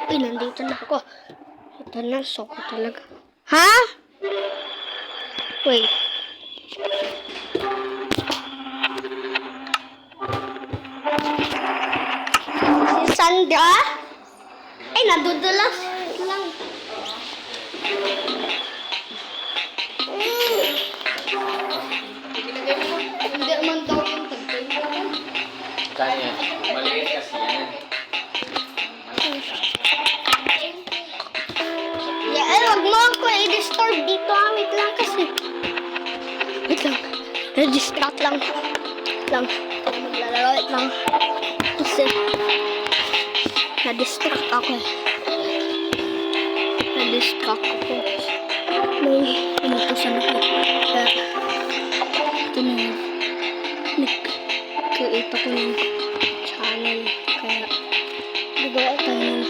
Ay, nandito na ako. Ito na, soko talaga. Ha? Wait. Si Sandra? Ay, nadudulas lang. Hindi naman daw yung tagpay. Kaya, maliit kasi yan. Yeah, ay, wag mo ako i-disturb dito. Wait lang kasi. Wait lang. Na-distract lang. Wait lang. Maglalaro. Wait lang. Kasi, na-distract ako eh. Na-distract ako. May inutusan ako. Kaya, ito na yun. Nag-create ako ng channel. Kaya, gagawa tayo ng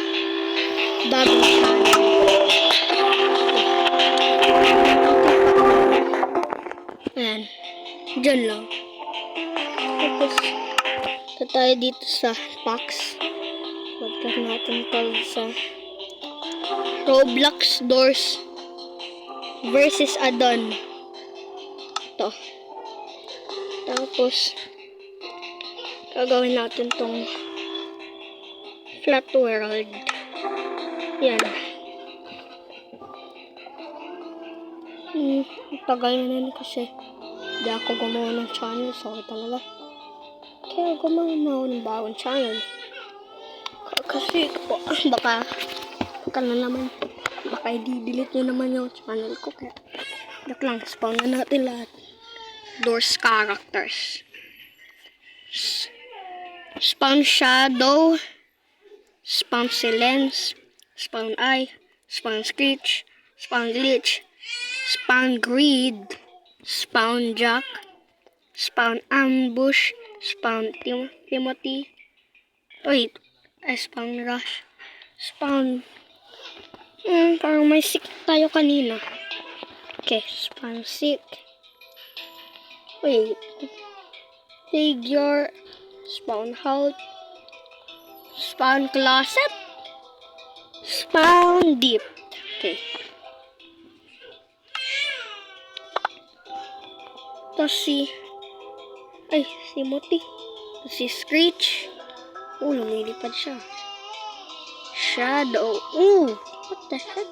bagong channel. Ayan. Diyan lang. Tapos, ito tayo dito sa box. Pagkat natin ito sa Roblox Doors versus Addon. Ito. Tapos, gagawin natin tong flat world. Yan. Tagal na nun kasi di ako gumawa ng channel. Sorry talaga. Kaya gumawa na ako ng bagong channel. Kasi baka na naman. Baka i-delete nyo naman yung channel ko. Kaya lang, spawn na natin lahat. Doors characters. Spawn shadow. Spawn silence. Spawn eye. Spawn screech. Spawn glitch. Spawn greed. Spawn jack. Spawn ambush. Spawn Timothy. Wait. Spawn rush. Spawn. Parang may sick tayo kanina. Okay. Spawn sick. Wait. Figure. Spawn halt. Spawn closet. Spawn deep. Okay. Tapos si Timothy. Tapos si Screech. Lumilipad siya. Shadow. What the heck?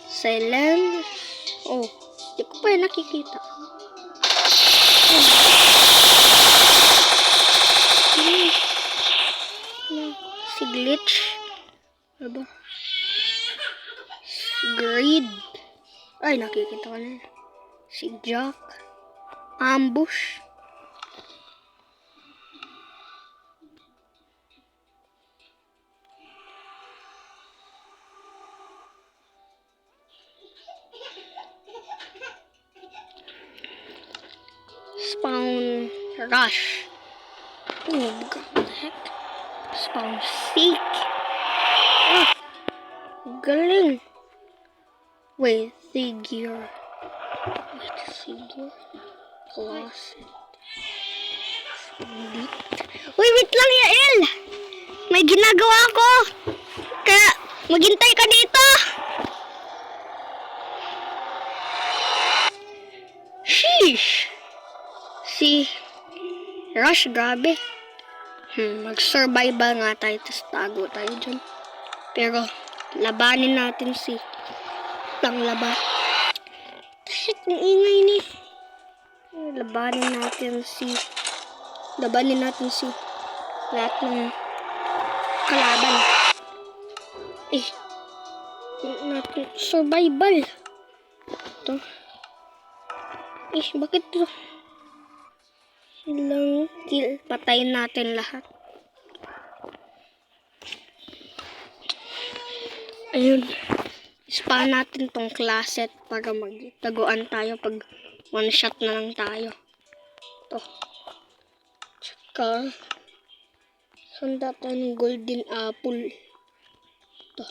Silence. Di ko pa nakikita. Si glitch. Ano ba? Greed. Ay, nakikita ko na. Si Jack. Ambush. Spawn rush. What the heck? Spawn seek. Galing. Wait, figure. Closet. Wait lang, Yael! May ginagawa ko! Kaya, maghintay ka dito! Sheesh! Si Rush, grabe. Mag-survival nga tayo, tapos tago tayo dyan. Pero, labanin natin si Panglaba. Shit, ang ingay ni. Labanin natin si lahat ng kalaban. Natin survival. Ito. Bakit ito? Ilang kill. Patayin natin lahat. Ayun. Spawn natin tong closet para magtaguan tayo pag one shot na lang tayo. Ito. Tsaka handa tayo ng golden apple. Ito.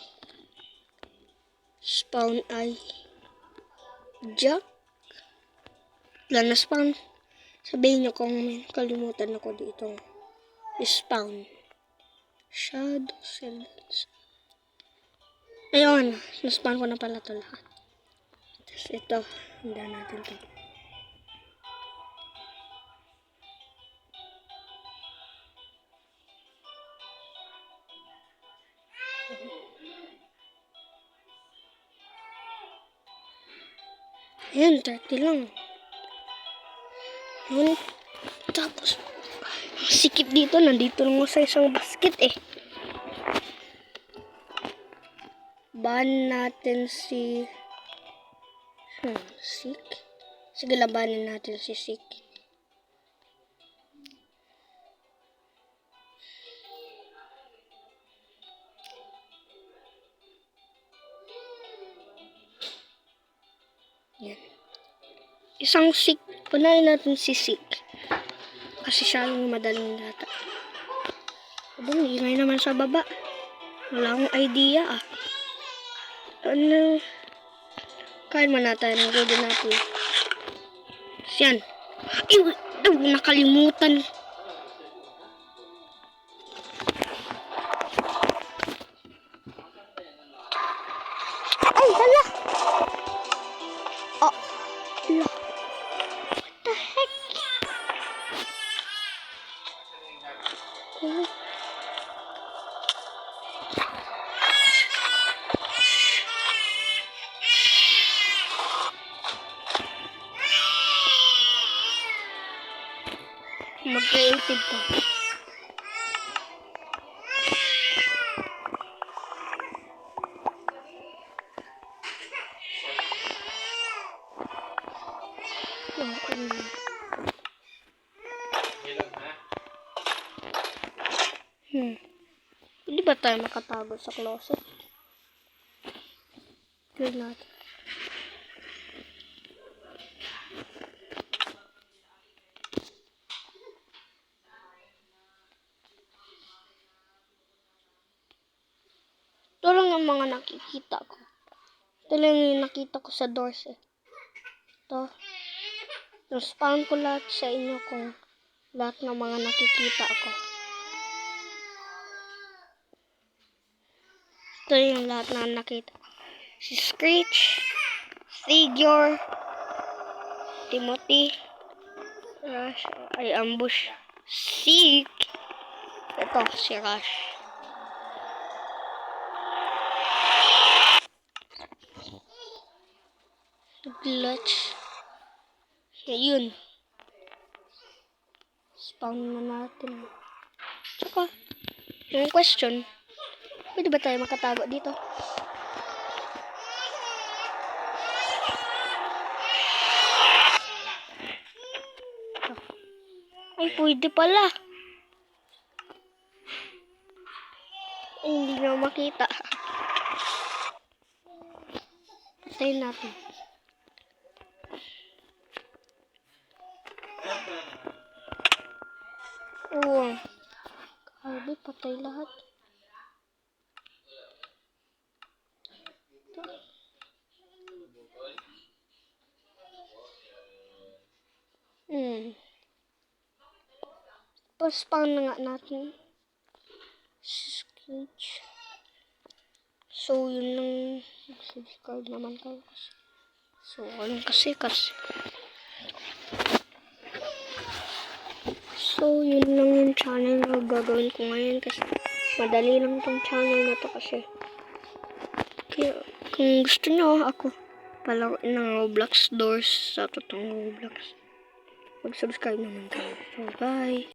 Spawn eye. Jack. Wala na spawn. Sabihin nyo kung may kalimutan ako dito. Spawn. Shadow silence. Ayun, naspan ko na pala ito lahat. Tapos ito, handa natin ito. Ayan, 30 lang. Yun. Tapos, ang sikip dito, nandito lang ako sa isang basket eh. Ban natin si... Sik? Sige, labanin natin si Sik. Yan. Isang Sik. Unahin natin si Sik. Kasi siya yung madaling data. Abang, ingay naman sa baba. Wala akong idea ah. Ano? Kain mo na tayo ng golden apple. Yan. Ay, nakalimutan. Ay, hala. Oh, hala. What the heck? Oh. Mag-creative ko. Hindi ba tayo makatago sa closet? Good natin. Ito lang ang mga nakikita ko. Ito lang yung nakita ko sa doors eh. Ito. Spawn ko lahat sa inyo kung lahat ng mga nakikita ko. Ito yung lahat na nakita ko. Si Screech, Figure, Timothy, Rush, ay Ambush, Seek. Ito, si Rush. Glitch. Ayun. Spawn na natin. Tsaka, yung question, pwede ba tayo makatago dito? Ay, pwede pala. Ay, hindi na makita. Patayin natin. Oo. Grabe, patay lahat. Pa-spawn na nga natin. Sketch. So, yun lang. Subscribe naman tayo. So, ano kasi. So, yun lang yung channel na gagawin ko ngayon kasi madali lang tong channel na to kasi. Kaya, kung gusto nyo ako palaruin ng Roblox Doors sa totoong Roblox, mag-subscribe naman kayo. So, bye!